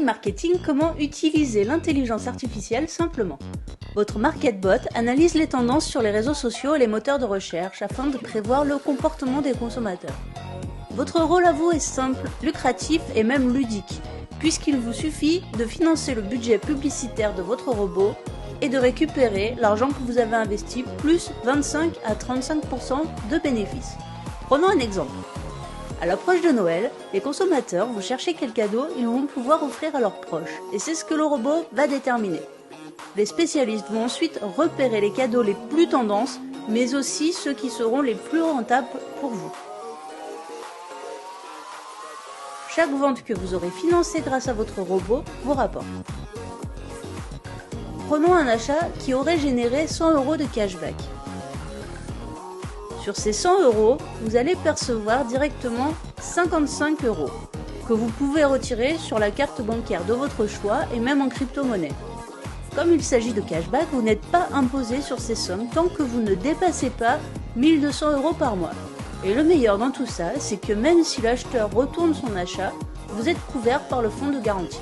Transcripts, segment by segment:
Marketing, comment utiliser l'intelligence artificielle simplement. Votre MarketBot analyse les tendances sur les réseaux sociaux et les moteurs de recherche afin de prévoir le comportement des consommateurs. Votre rôle à vous est simple, lucratif et même ludique, puisqu'il vous suffit de financer le budget publicitaire de votre robot et de récupérer l'argent que vous avez investi plus 25 à 35% de bénéfices. Prenons un exemple. À l'approche de Noël, les consommateurs vont chercher quel cadeau ils vont pouvoir offrir à leurs proches, et c'est ce que le robot va déterminer. Les spécialistes vont ensuite repérer les cadeaux les plus tendances, mais aussi ceux qui seront les plus rentables pour vous. Chaque vente que vous aurez financée grâce à votre robot vous rapporte. Prenons un achat qui aurait généré 100 € de cashback. Sur ces 100 €, vous allez percevoir directement 55 € que vous pouvez retirer sur la carte bancaire de votre choix et même en crypto-monnaie. Comme il s'agit de cashback, vous n'êtes pas imposé sur ces sommes tant que vous ne dépassez pas 1200 € par mois. Et le meilleur dans tout ça, c'est que même si l'acheteur retourne son achat, vous êtes couvert par le fonds de garantie.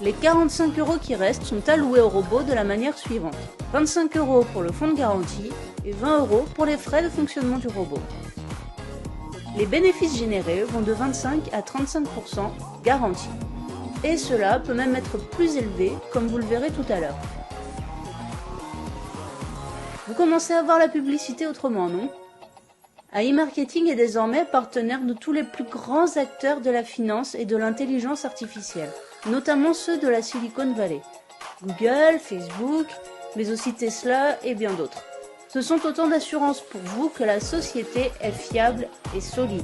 Les 45 € qui restent sont alloués au robot de la manière suivante. 25 € pour le fonds de garantie et 20 € pour les frais de fonctionnement du robot. Les bénéfices générés vont de 25 à 35% garantis. Et cela peut même être plus élevé, comme vous le verrez tout à l'heure. Vous commencez à voir la publicité autrement, non ? AI Marketing est désormais partenaire de tous les plus grands acteurs de la finance et de l'intelligence artificielle, notamment ceux de la Silicon Valley. Google, Facebook, mais aussi Tesla et bien d'autres. Ce sont autant d'assurances pour vous que la société est fiable et solide.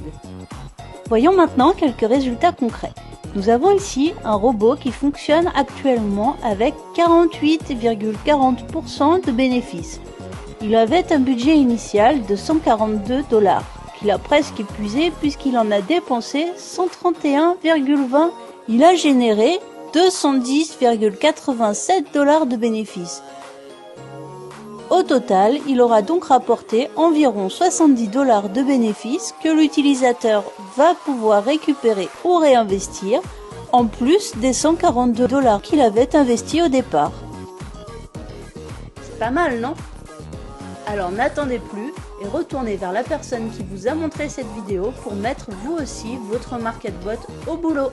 Voyons maintenant quelques résultats concrets. Nous avons ici un robot qui fonctionne actuellement avec 48,40% de bénéfices. Il avait un budget initial de 142 $, qu'il a presque épuisé puisqu'il en a dépensé 131,20. Il a généré 210,87 $ de bénéfices. Au total, il aura donc rapporté environ 70 $ de bénéfices que l'utilisateur va pouvoir récupérer ou réinvestir, en plus des 142 $ qu'il avait investis au départ. C'est pas mal, non ? Alors n'attendez plus et retournez vers la personne qui vous a montré cette vidéo pour mettre vous aussi votre MarketBot au boulot.